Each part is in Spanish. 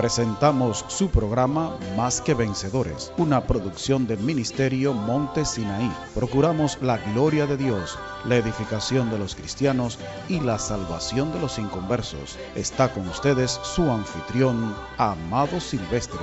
presentamos su programa Más que Vencedores, una producción del Ministerio Monte Sinaí. Procuramos la gloria de Dios, la edificación de los cristianos y la salvación de los inconversos. Está con ustedes su anfitrión, Amado Silvestre.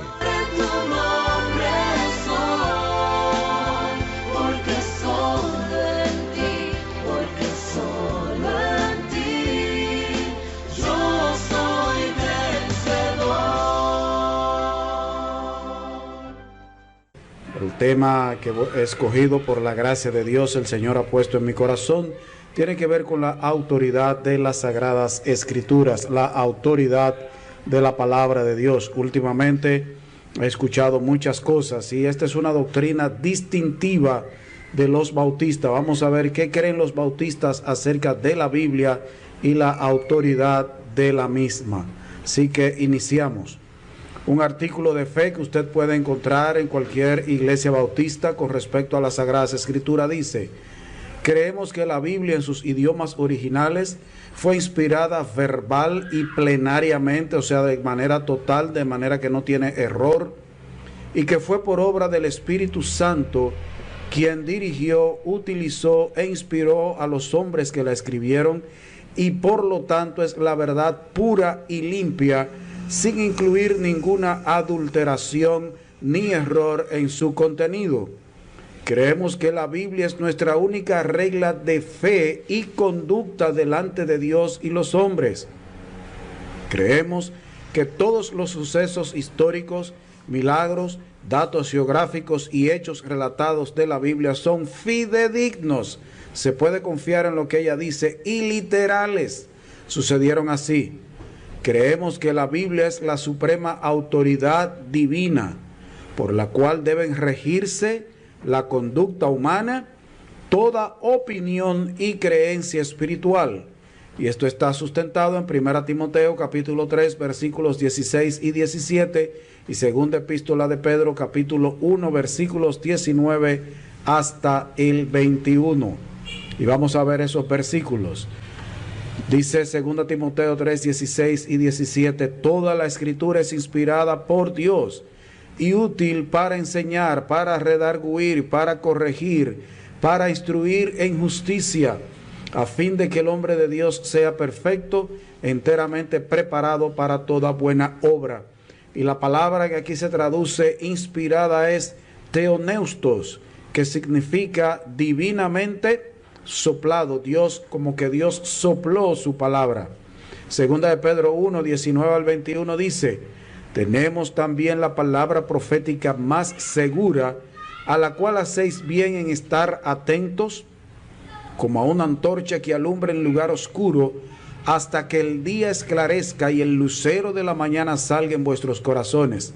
El tema que he escogido por la gracia de Dios, el Señor ha puesto en mi corazón, tiene que ver con la autoridad de las Sagradas Escrituras, la autoridad de la palabra de Dios. Últimamente he escuchado muchas cosas y esta es una doctrina distintiva de los bautistas. Vamos a ver qué creen los bautistas acerca de la Biblia y la autoridad de la misma. Así que iniciamos. Un artículo de fe que usted puede encontrar en cualquier iglesia bautista con respecto a las Sagradas Escrituras dice: creemos que la Biblia en sus idiomas originales fue inspirada verbal y plenariamente, o sea, de manera total, de manera que no tiene error, y que fue por obra del Espíritu Santo quien dirigió, utilizó e inspiró a los hombres que la escribieron, y por lo tanto es la verdad pura y limpia, sin incluir ninguna adulteración ni error en su contenido. Creemos que la Biblia es nuestra única regla de fe y conducta delante de Dios y los hombres. Creemos que todos los sucesos históricos, milagros, datos geográficos y hechos relatados de la Biblia son fidedignos. Se puede confiar en lo que ella dice y literales. Sucedieron así. Creemos que la Biblia es la suprema autoridad divina por la cual deben regirse la conducta humana, toda opinión y creencia espiritual. Y esto está sustentado en 1 Timoteo capítulo 3 versículos 16 y 17 y segunda epístola de Pedro capítulo 1 versículos 19 hasta el 21. Y vamos a ver esos versículos. Dice 2 Timoteo 3, 16 y 17, toda la escritura es inspirada por Dios y útil para enseñar, para redarguir, para corregir, para instruir en justicia, a fin de que el hombre de Dios sea perfecto, enteramente preparado para toda buena obra. Y la palabra que aquí se traduce inspirada es theoneustos, que significa divinamente soplado. Dios, como que Dios sopló su palabra. Segunda de Pedro 1, 19 al 21 dice: tenemos también la palabra profética más segura, a la cual hacéis bien en estar atentos, como a una antorcha que alumbra en lugar oscuro, hasta que el día esclarezca y el lucero de la mañana salga en vuestros corazones.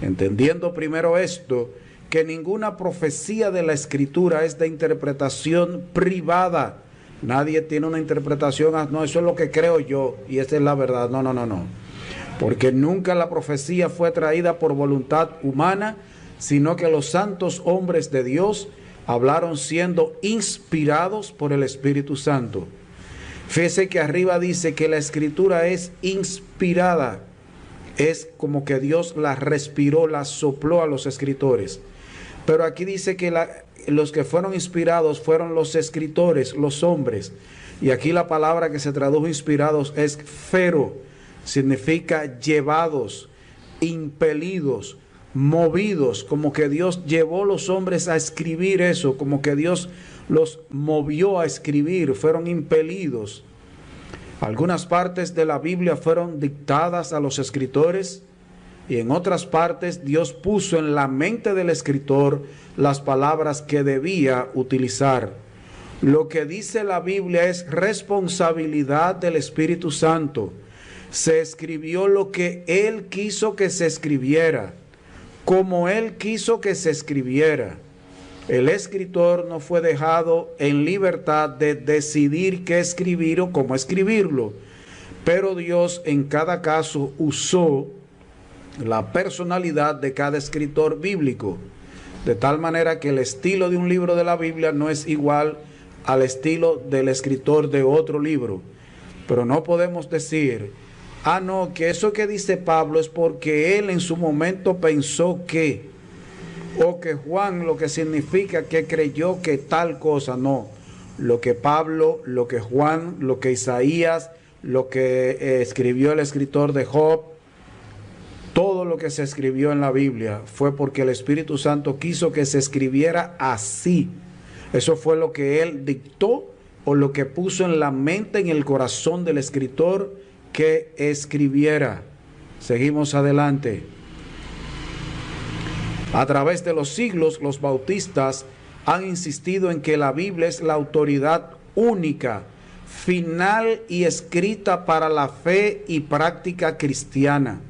Entendiendo primero esto, que ninguna profecía de la Escritura es de interpretación privada. Nadie tiene una interpretación, no, eso es lo que creo yo y esta es la verdad. No. Porque nunca la profecía fue traída por voluntad humana, sino que los santos hombres de Dios hablaron siendo inspirados por el Espíritu Santo. Fíjese que arriba dice que la Escritura es inspirada. Es como que Dios la respiró, la sopló a los escritores. Pero aquí dice que los que fueron inspirados fueron los escritores, los hombres. Y aquí la palabra que se tradujo inspirados es fero. Significa llevados, impelidos, movidos. Como que Dios llevó a los hombres a escribir eso. Como que Dios los movió a escribir. Fueron impelidos. Algunas partes de la Biblia fueron dictadas a los escritores. Y en otras partes Dios puso en la mente del escritor las palabras que debía utilizar. Lo que dice la Biblia es responsabilidad del Espíritu Santo. Se escribió lo que Él quiso que se escribiera, como Él quiso que se escribiera. El escritor no fue dejado en libertad de decidir qué escribir o cómo escribirlo, pero Dios en cada caso usó la personalidad de cada escritor bíblico, de tal manera que el estilo de un libro de la Biblia no es igual al estilo del escritor de otro libro. Pero no podemos decir ah, no, que eso que dice Pablo es porque él en su momento pensó que, o que Juan lo que significa que creyó que tal cosa. No, lo que Pablo, lo que Juan, lo que Isaías, lo que escribió el escritor de Job, todo lo que se escribió en la Biblia fue porque el Espíritu Santo quiso que se escribiera así. Eso fue lo que él dictó o lo que puso en la mente, en el corazón del escritor que escribiera. Seguimos adelante. A través de los siglos, los bautistas han insistido en que la Biblia es la autoridad única, final y escrita para la fe y práctica cristiana.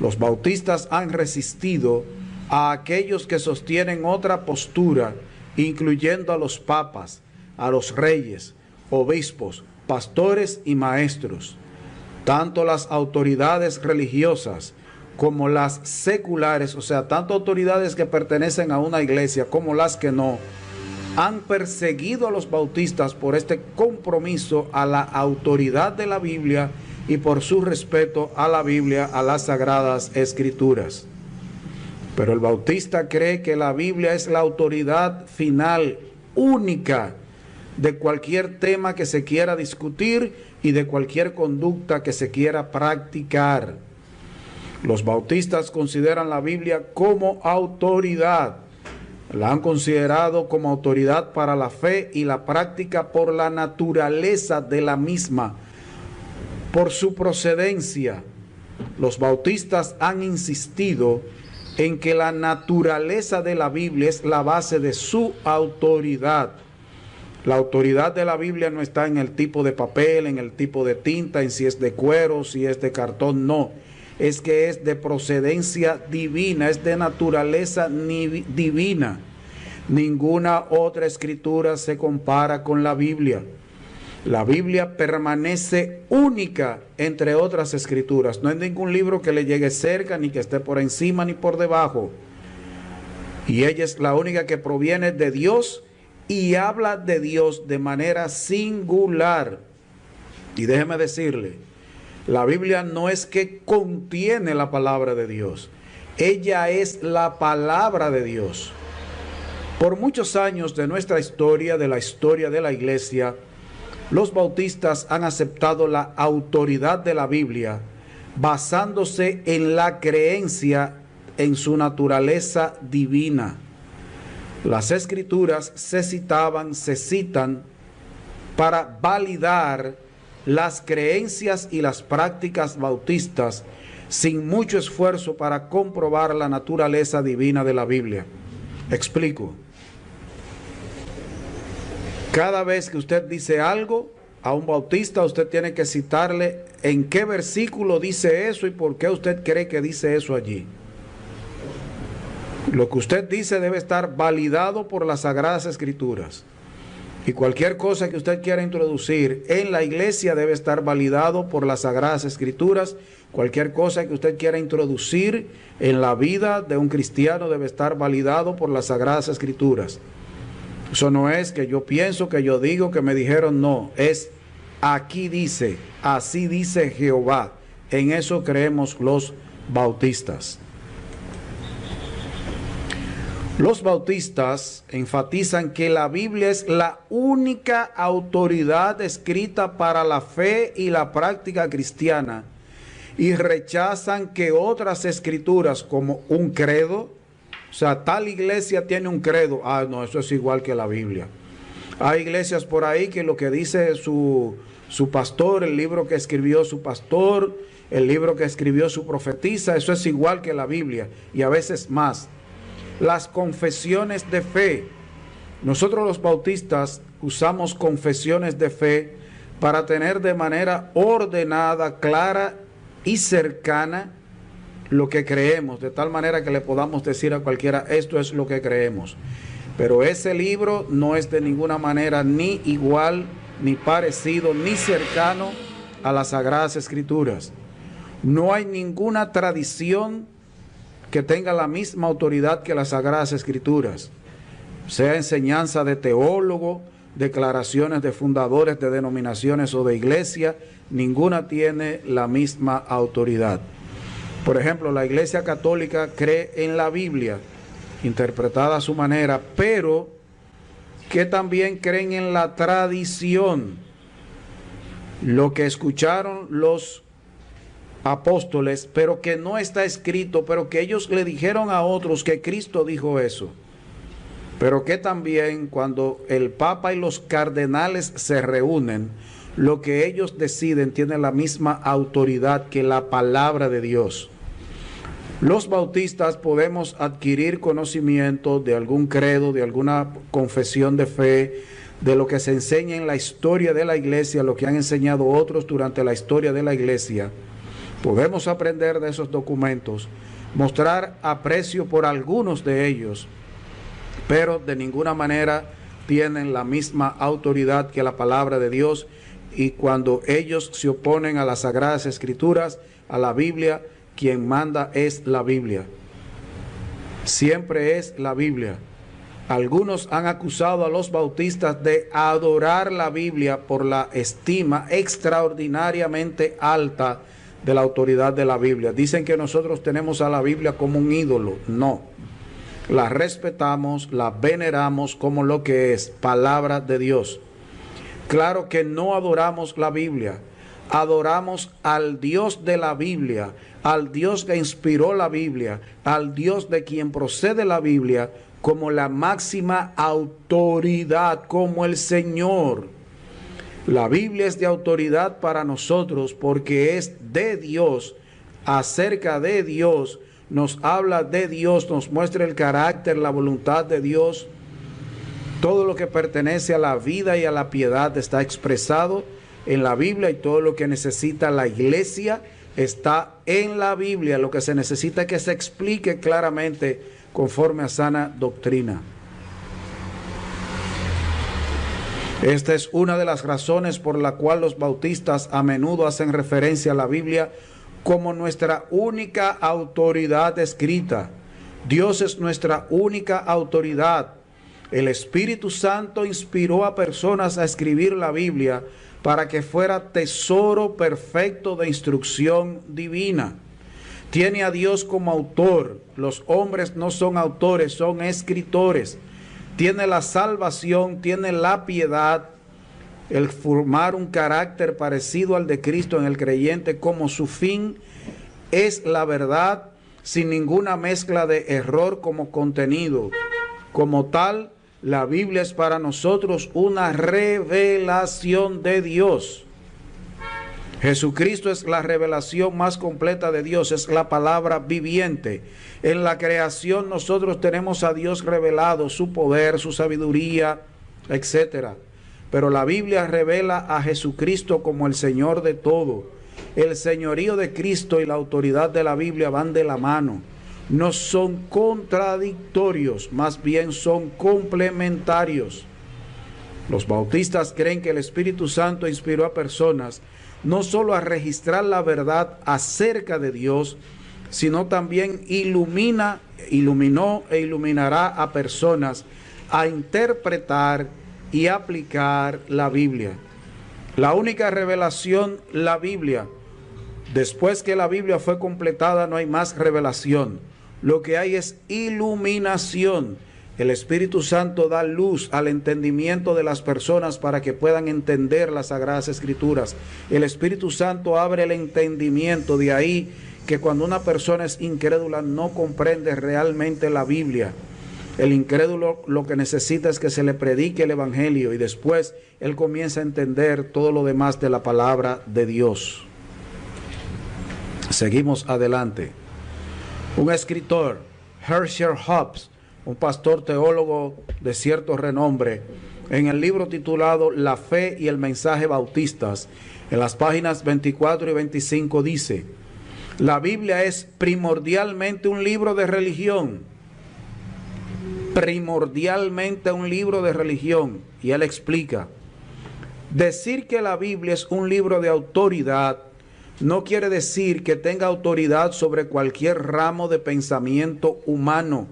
Los bautistas han resistido a aquellos que sostienen otra postura, incluyendo a los papas, a los reyes, obispos, pastores y maestros. Tanto las autoridades religiosas como las seculares, o sea, tanto autoridades que pertenecen a una iglesia como las que no, han perseguido a los bautistas por este compromiso a la autoridad de la Biblia y por su respeto a la Biblia, a las Sagradas Escrituras. Pero el bautista cree que la Biblia es la autoridad final, única, de cualquier tema que se quiera discutir y de cualquier conducta que se quiera practicar. Los bautistas consideran la Biblia como autoridad. La han considerado como autoridad para la fe y la práctica por la naturaleza de la misma, por su procedencia. Los bautistas han insistido en que la naturaleza de la Biblia es la base de su autoridad. La autoridad de la Biblia no está en el tipo de papel, en el tipo de tinta, en si es de cuero, si es de cartón, no. Es que es de procedencia divina, es de naturaleza divina. Ninguna otra escritura se compara con la Biblia. La Biblia permanece única entre otras escrituras. No hay ningún libro que le llegue cerca, ni que esté por encima, ni por debajo. Y ella es la única que proviene de Dios y habla de Dios de manera singular. Y déjeme decirle, la Biblia no es que contiene la palabra de Dios. Ella es la palabra de Dios. Por muchos años de nuestra historia, de la historia de la iglesia, los bautistas han aceptado la autoridad de la Biblia basándose en la creencia en su naturaleza divina. Las escrituras se citan para validar las creencias y las prácticas bautistas sin mucho esfuerzo para comprobar la naturaleza divina de la Biblia. Explico. Cada vez que usted dice algo a un bautista, usted tiene que citarle en qué versículo dice eso y por qué usted cree que dice eso allí. Lo que usted dice debe estar validado por las Sagradas Escrituras. Y cualquier cosa que usted quiera introducir en la iglesia debe estar validado por las Sagradas Escrituras. Cualquier cosa que usted quiera introducir en la vida de un cristiano debe estar validado por las Sagradas Escrituras. Eso no es que yo pienso, que yo digo, que me dijeron, no. Es aquí dice, así dice Jehová. En eso creemos los bautistas. Los bautistas enfatizan que la Biblia es la única autoridad escrita para la fe y la práctica cristiana y rechazan que otras escrituras como un credo, o sea, tal iglesia tiene un credo, no, eso es igual que la Biblia. Hay iglesias por ahí que lo que dice su pastor, el libro que escribió su pastor, el libro que escribió su profetisa, eso es igual que la Biblia y a veces más. Las confesiones de fe. Nosotros los bautistas usamos confesiones de fe para tener de manera ordenada, clara y cercana lo que creemos, de tal manera que le podamos decir a cualquiera, esto es lo que creemos. Pero ese libro no es de ninguna manera ni igual, ni parecido, ni cercano a las Sagradas Escrituras. No hay ninguna tradición que tenga la misma autoridad que las Sagradas Escrituras, sea enseñanza de teólogo, declaraciones de fundadores de denominaciones o de iglesia, ninguna tiene la misma autoridad. Por ejemplo, la Iglesia Católica cree en la Biblia, interpretada a su manera, pero que también creen en la tradición, lo que escucharon los apóstoles, pero que no está escrito, pero que ellos le dijeron a otros que Cristo dijo eso. Pero que también cuando el Papa y los cardenales se reúnen, lo que ellos deciden tiene la misma autoridad que la palabra de Dios. Los bautistas podemos adquirir conocimiento de algún credo, de alguna confesión de fe, de lo que se enseña en la historia de la iglesia, lo que han enseñado otros durante la historia de la iglesia. Podemos aprender de esos documentos, mostrar aprecio por algunos de ellos, pero de ninguna manera tienen la misma autoridad que la palabra de Dios, y cuando ellos se oponen a las Sagradas Escrituras, a la Biblia, quien manda es la Biblia. Siempre es la Biblia. Algunos han acusado a los bautistas de adorar la Biblia por la estima extraordinariamente alta de la autoridad de la Biblia. Dicen que nosotros tenemos a la Biblia como un ídolo. No. La respetamos, la veneramos como lo que es, palabra de Dios. Claro que no adoramos la Biblia. Adoramos al Dios de la Biblia, al Dios que inspiró la Biblia, al Dios de quien procede la Biblia, como la máxima autoridad, como el Señor. La Biblia es de autoridad para nosotros porque es de Dios, acerca de Dios, nos habla de Dios, nos muestra el carácter, la voluntad de Dios. Todo lo que pertenece a la vida y a la piedad está expresado en la Biblia, y todo lo que necesita la iglesia está en la Biblia. Lo que se necesita es que se explique claramente conforme a sana doctrina. Esta es una de las razones por la cual los bautistas a menudo hacen referencia a la Biblia como nuestra única autoridad escrita. Dios es nuestra única autoridad. El Espíritu Santo inspiró a personas a escribir la Biblia para que fuera tesoro perfecto de instrucción divina. Tiene a Dios como autor. Los hombres no son autores, son escritores. Tiene la salvación, tiene la piedad, el formar un carácter parecido al de Cristo en el creyente como su fin es la verdad, sin ninguna mezcla de error como contenido. Como tal, la Biblia es para nosotros una revelación de Dios. Jesucristo es la revelación más completa de Dios, es la palabra viviente. En la creación nosotros tenemos a Dios revelado, su poder, su sabiduría, etc. Pero la Biblia revela a Jesucristo como el Señor de todo. El señorío de Cristo y la autoridad de la Biblia van de la mano. No son contradictorios, más bien son complementarios. Los bautistas creen que el Espíritu Santo inspiró a personas no solo a registrar la verdad acerca de Dios, sino también iluminó e iluminará a personas a interpretar y aplicar la Biblia. La única revelación, la Biblia. Después que la Biblia fue completada, no hay más revelación. Lo que hay es iluminación. El Espíritu Santo da luz al entendimiento de las personas para que puedan entender las Sagradas Escrituras. El Espíritu Santo abre el entendimiento, de ahí que cuando una persona es incrédula no comprende realmente la Biblia. El incrédulo lo que necesita es que se le predique el Evangelio y después él comienza a entender todo lo demás de la palabra de Dios. Seguimos adelante. Un escritor, Herschel Hobbs, un pastor teólogo de cierto renombre, en el libro titulado La Fe y el Mensaje Bautistas, en las páginas 24 y 25 dice: la Biblia es primordialmente un libro de religión. Primordialmente un libro de religión. Y él explica: decir que la Biblia es un libro de autoridad no quiere decir que tenga autoridad sobre cualquier ramo de pensamiento humano.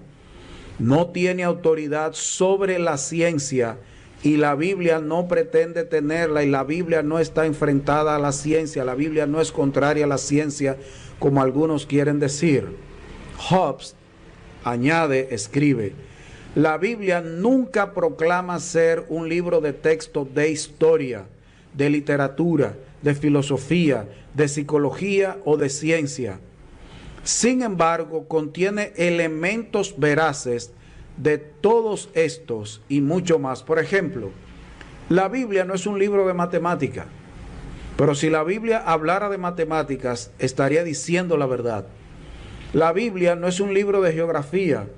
No tiene autoridad sobre la ciencia, y la Biblia no pretende tenerla, y la Biblia no está enfrentada a la ciencia, la Biblia no es contraria a la ciencia como algunos quieren decir. Hobbes añade, escribe: la Biblia nunca proclama ser un libro de texto de historia, de literatura, de filosofía, de psicología o de ciencia. Sin embargo, contiene elementos veraces de todos estos y mucho más. Por ejemplo, la Biblia no es un libro de matemática, pero si la Biblia hablara de matemáticas, estaría diciendo la verdad. La Biblia no es un libro de geografía,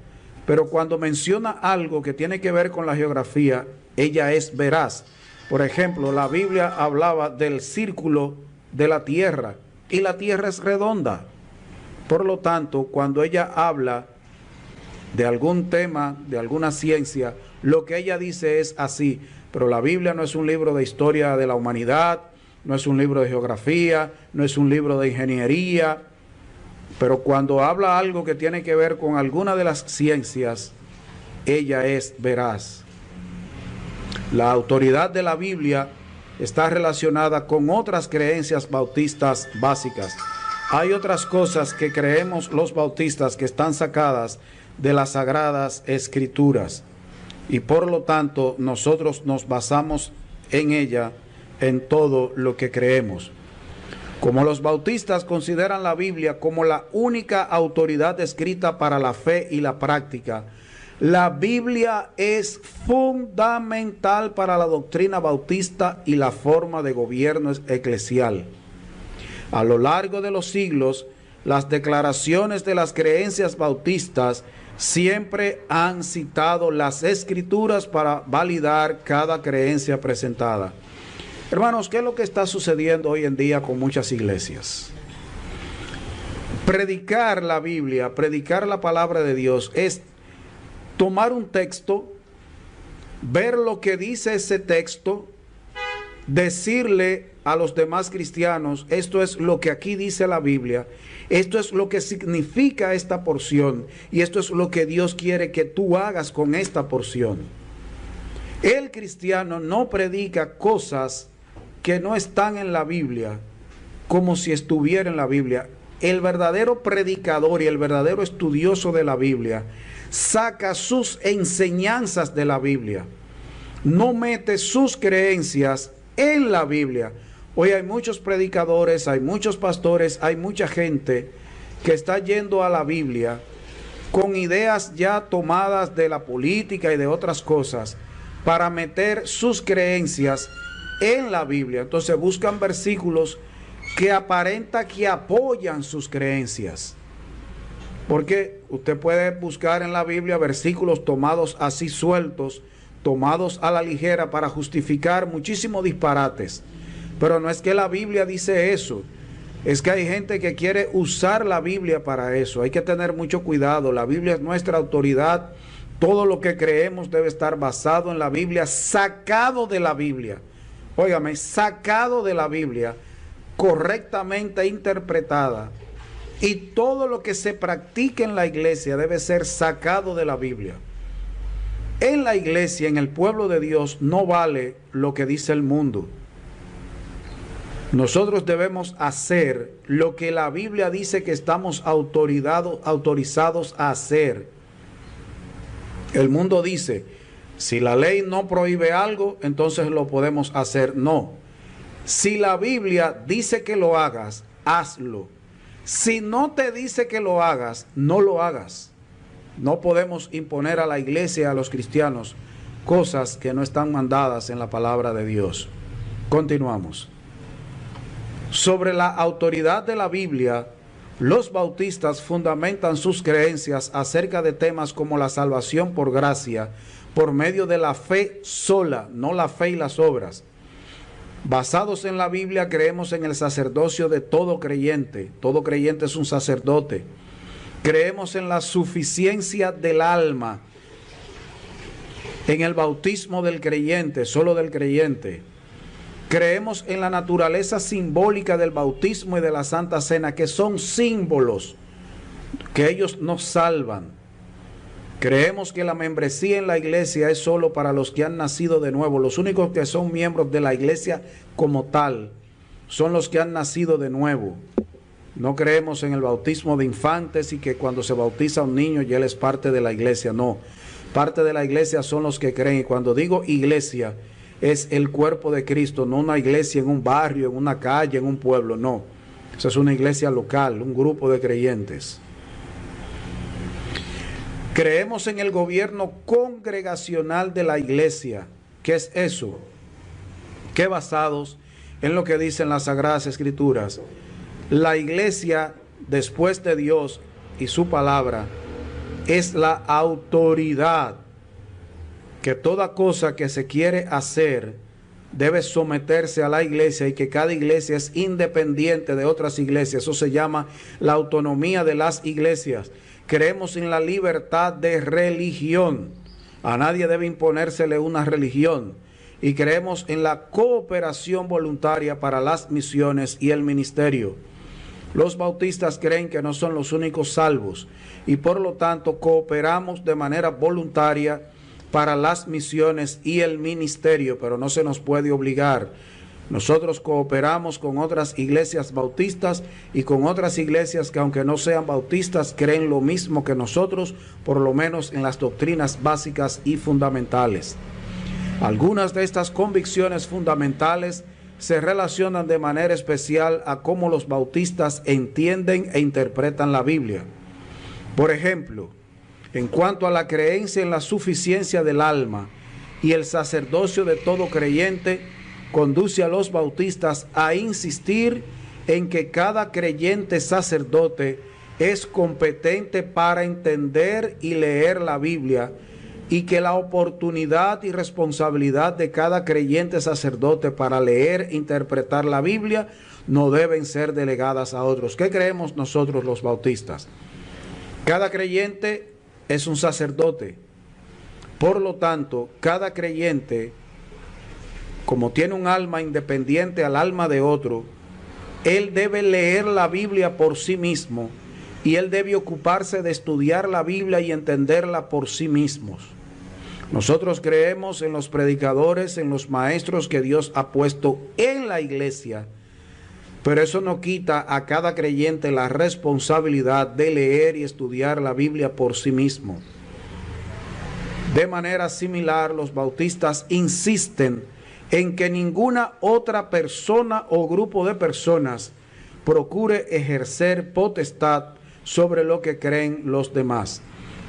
pero cuando menciona algo que tiene que ver con la geografía, ella es veraz. Por ejemplo, la Biblia hablaba del círculo de la tierra, y la tierra es redonda. Por lo tanto, cuando ella habla de algún tema, de alguna ciencia, lo que ella dice es así. Pero la Biblia no es un libro de historia de la humanidad, no es un libro de geografía, no es un libro de ingeniería. Pero cuando habla algo que tiene que ver con alguna de las ciencias, ella es veraz. La autoridad de la Biblia está relacionada con otras creencias bautistas básicas. Hay otras cosas que creemos los bautistas que están sacadas de las Sagradas Escrituras, y por lo tanto nosotros nos basamos en ella en todo lo que creemos. Como los bautistas consideran la Biblia como la única autoridad escrita para la fe y la práctica, la Biblia es fundamental para la doctrina bautista y la forma de gobierno eclesial. A lo largo de los siglos, las declaraciones de las creencias bautistas siempre han citado las Escrituras para validar cada creencia presentada. Hermanos, ¿qué es lo que está sucediendo hoy en día con muchas iglesias? Predicar la Biblia, predicar la palabra de Dios, es tomar un texto, ver lo que dice ese texto, decirle a los demás cristianos: esto es lo que aquí dice la Biblia, esto es lo que significa esta porción, y esto es lo que Dios quiere que tú hagas con esta porción. El cristiano no predica cosas que no están en la Biblia como si estuviera en la Biblia. El verdadero predicador y el verdadero estudioso de la Biblia saca sus enseñanzas de la Biblia, no mete sus creencias en la Biblia. Hoy hay muchos predicadores, hay muchos pastores, hay mucha gente que está yendo a la Biblia con ideas ya tomadas de la política y de otras cosas para meter sus creencias en la Biblia. Entonces buscan versículos que aparenta que apoyan sus creencias. Porque usted puede buscar en la Biblia versículos tomados así sueltos, tomados a la ligera para justificar muchísimos disparates. Pero no es que la Biblia dice eso, es que hay gente que quiere usar la Biblia para eso. Hay que tener mucho cuidado. La Biblia es nuestra autoridad. Todo lo que creemos debe estar basado en la Biblia, sacado de la Biblia. Óigame, sacado de la Biblia, correctamente interpretada. Y todo lo que se practique en la iglesia debe ser sacado de la Biblia. En la iglesia, en el pueblo de Dios, no vale lo que dice el mundo. Nosotros debemos hacer lo que la Biblia dice que estamos autorizados a hacer. El mundo dice: si la ley no prohíbe algo, entonces lo podemos hacer. No. Si la Biblia dice que lo hagas, hazlo. Si no te dice que lo hagas, no lo hagas. No podemos imponer a la iglesia y a los cristianos cosas que no están mandadas en la palabra de Dios. Continuamos. Sobre la autoridad de la Biblia, los bautistas fundamentan sus creencias acerca de temas como la salvación por gracia, por medio de la fe sola, no la fe y las obras. Basados en la Biblia, creemos en el sacerdocio de todo creyente. Todo creyente es un sacerdote. Creemos en la suficiencia del alma, en el bautismo del creyente, solo del creyente. Creemos en la naturaleza simbólica del bautismo y de la Santa Cena, que son símbolos, que ellos nos salvan. Creemos que la membresía en la iglesia es solo para los que han nacido de nuevo. Los únicos que son miembros de la iglesia como tal son los que han nacido de nuevo. No creemos en el bautismo de infantes y que cuando se bautiza un niño ya él es parte de la iglesia. No, parte de la iglesia son los que creen. Y cuando digo iglesia, es el cuerpo de Cristo, no una iglesia en un barrio, en una calle, en un pueblo, no. Esa es una iglesia local, un grupo de creyentes. Creemos en el gobierno congregacional de la iglesia. ¿Qué es eso? Que basados en lo que dicen las Sagradas Escrituras, la iglesia, después de Dios y su palabra, es la autoridad, que toda cosa que se quiere hacer debe someterse a la iglesia y que cada iglesia es independiente de otras iglesias. Eso se llama la autonomía de las iglesias. Creemos en la libertad de religión. A nadie debe imponérsele una religión. Y creemos en la cooperación voluntaria para las misiones y el ministerio. Los bautistas creen que no son los únicos salvos y por lo tanto cooperamos de manera voluntaria para las misiones y el ministerio, pero no se nos puede obligar. Nosotros cooperamos con otras iglesias bautistas y con otras iglesias que, aunque no sean bautistas, creen lo mismo que nosotros, por lo menos en las doctrinas básicas y fundamentales. Algunas de estas convicciones fundamentales se relacionan de manera especial a cómo los bautistas entienden e interpretan la Biblia. Por ejemplo, en cuanto a la creencia en la suficiencia del alma y el sacerdocio de todo creyente, conduce a los bautistas a insistir en que cada creyente sacerdote es competente para entender y leer la Biblia y que la oportunidad y responsabilidad de cada creyente sacerdote para leer e interpretar la Biblia no deben ser delegadas a otros. ¿Qué creemos nosotros los bautistas? Cada creyente es un sacerdote. Por lo tanto, cada creyente, como tiene un alma independiente al alma de otro, él debe leer la Biblia por sí mismo y él debe ocuparse de estudiar la Biblia y entenderla por sí mismos. Nosotros creemos en los predicadores, en los maestros que Dios ha puesto en la iglesia, pero eso no quita a cada creyente la responsabilidad de leer y estudiar la Biblia por sí mismo. De manera similar, los bautistas insisten en que ninguna otra persona o grupo de personas procure ejercer potestad sobre lo que creen los demás.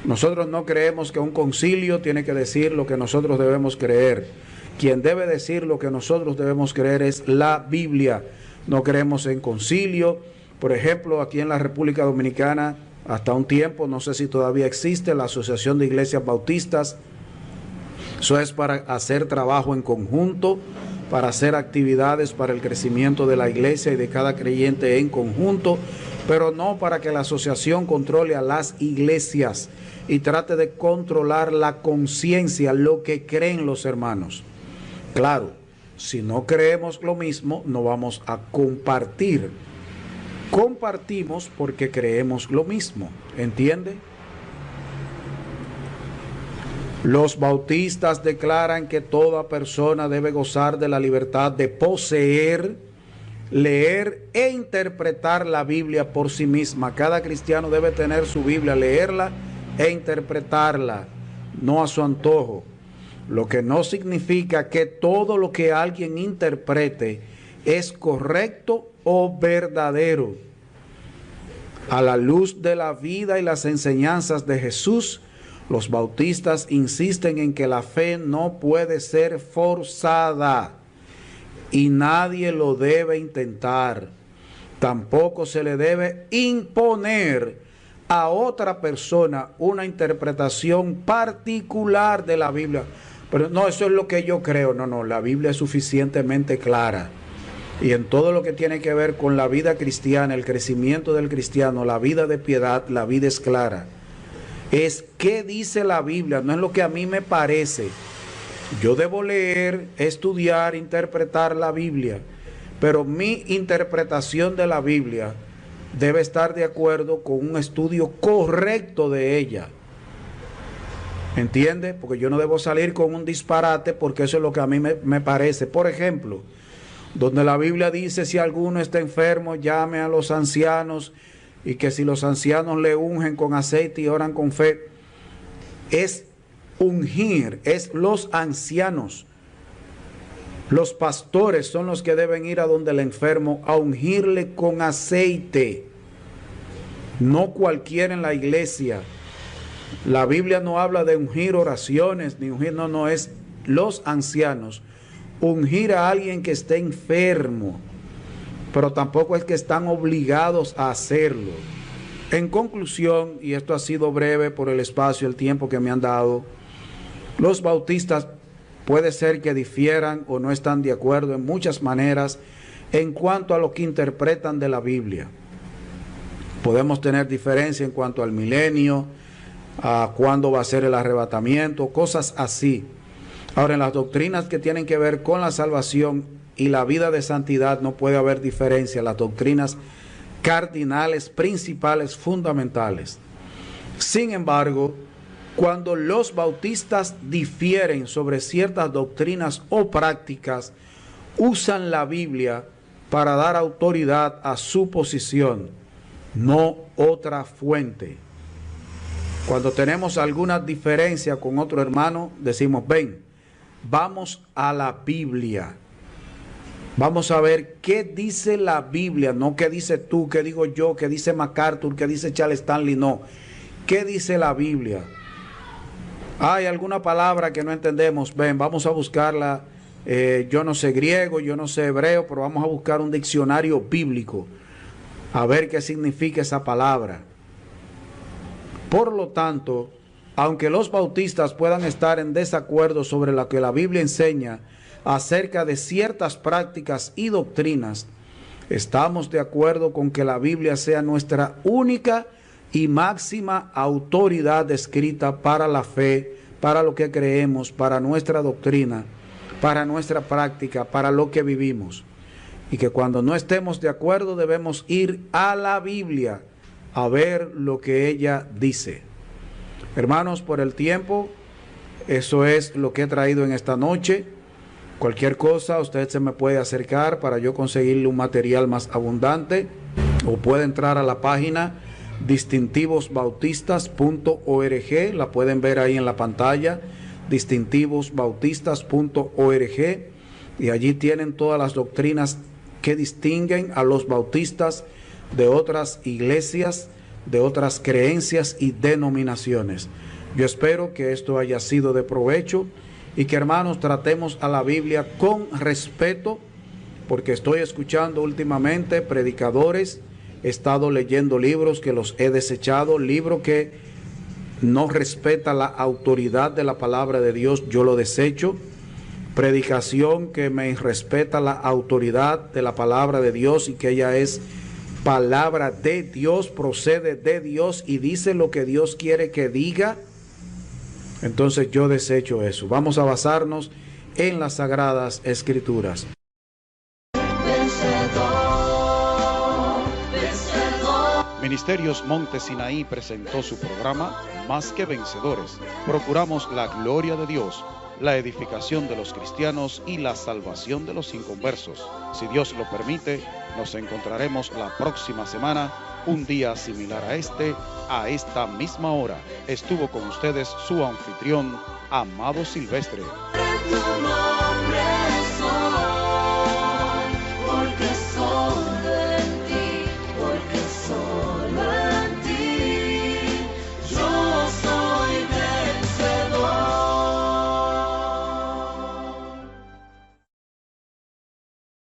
Nosotros no creemos que un concilio tiene que decir lo que nosotros debemos creer. Quien debe decir lo que nosotros debemos creer es la Biblia. No creemos en concilio. Por ejemplo, aquí en la República Dominicana, hasta un tiempo, no sé si todavía existe, la Asociación de Iglesias Bautistas. Eso es para hacer trabajo en conjunto, para hacer actividades para el crecimiento de la iglesia y de cada creyente en conjunto, pero no para que la asociación controle a las iglesias y trate de controlar la conciencia, lo que creen los hermanos. Claro, si no creemos lo mismo, no vamos a compartir. Compartimos porque creemos lo mismo, ¿entiende? Los bautistas declaran que toda persona debe gozar de la libertad de poseer, leer e interpretar la Biblia por sí misma. Cada cristiano debe tener su Biblia, leerla e interpretarla, no a su antojo. Lo que no significa que todo lo que alguien interprete es correcto o verdadero. A la luz de la vida y las enseñanzas de Jesús, los bautistas insisten en que la fe no puede ser forzada y nadie lo debe intentar. Tampoco se le debe imponer a otra persona una interpretación particular de la Biblia. Pero no, eso es lo que yo creo. No, la Biblia es suficientemente clara. Y en todo lo que tiene que ver con la vida cristiana, el crecimiento del cristiano, la vida de piedad, la vida es clara. Es qué dice la Biblia, no es lo que a mí me parece. Yo debo leer, estudiar, interpretar la Biblia, pero mi interpretación de la Biblia debe estar de acuerdo con un estudio correcto de ella. ¿Entiende? Porque yo no debo salir con un disparate, porque eso es lo que a mí me parece. Por ejemplo, donde la Biblia dice, si alguno está enfermo, llame a los ancianos, y que si los ancianos le ungen con aceite y oran con fe, es ungir, es los ancianos. Los pastores son los que deben ir a donde el enfermo a ungirle con aceite. No cualquiera en la iglesia. La Biblia no habla de ungir oraciones, ni ungir, no, es los ancianos. Ungir a alguien que esté enfermo, pero tampoco es que están obligados a hacerlo. En conclusión, y esto ha sido breve por el espacio, el tiempo que me han dado, los bautistas puede ser que difieran o no están de acuerdo en muchas maneras en cuanto a lo que interpretan de la Biblia. Podemos tener diferencia en cuanto al milenio, a cuándo va a ser el arrebatamiento, cosas así. Ahora, en las doctrinas que tienen que ver con la salvación y la vida de santidad no puede haber diferencia, las doctrinas cardinales, principales, fundamentales. Sin embargo, cuando los bautistas difieren sobre ciertas doctrinas o prácticas, usan la Biblia para dar autoridad a su posición, no otra fuente. Cuando tenemos alguna diferencia con otro hermano, decimos, ven, vamos a la Biblia. Vamos a ver qué dice la Biblia, no qué dice tú, qué digo yo, qué dice MacArthur, qué dice Charles Stanley, no. ¿Qué dice la Biblia? Hay alguna palabra que no entendemos, ven, vamos a buscarla. Yo no sé griego, yo no sé hebreo, pero vamos a buscar un diccionario bíblico, a ver qué significa esa palabra. Por lo tanto, aunque los bautistas puedan estar en desacuerdo sobre lo que la Biblia enseña acerca de ciertas prácticas y doctrinas, estamos de acuerdo con que la Biblia sea nuestra única y máxima autoridad escrita para la fe, para lo que creemos, para nuestra doctrina, para nuestra práctica, para lo que vivimos. Y que cuando no estemos de acuerdo debemos ir a la Biblia a ver lo que ella dice. Hermanos, por el tiempo, eso es lo que he traído en esta noche. Cualquier cosa, usted se me puede acercar para yo conseguirle un material más abundante, o puede entrar a la página distintivosbautistas.org, la pueden ver ahí en la pantalla, distintivosbautistas.org, y allí tienen todas las doctrinas que distinguen a los bautistas de otras iglesias, de otras creencias y denominaciones. Yo espero que esto haya sido de provecho y que, hermanos, tratemos a la Biblia con respeto, porque estoy escuchando últimamente predicadores, he estado leyendo libros que los he desechado, libros que no respeta la autoridad de la palabra de Dios, yo lo desecho. Predicación que me respeta la autoridad de la palabra de Dios y que ella es palabra de Dios, procede de Dios y dice lo que Dios quiere que diga. Entonces yo desecho eso. Vamos a basarnos en las Sagradas Escrituras. Ministerios Monte Sinaí presentó su programa Más que Vencedores. Procuramos la gloria de Dios, la edificación de los cristianos y la salvación de los inconversos. Si Dios lo permite, nos encontraremos la próxima semana, un día similar a esta misma hora. Estuvo con ustedes su anfitrión, Amado Silvestre.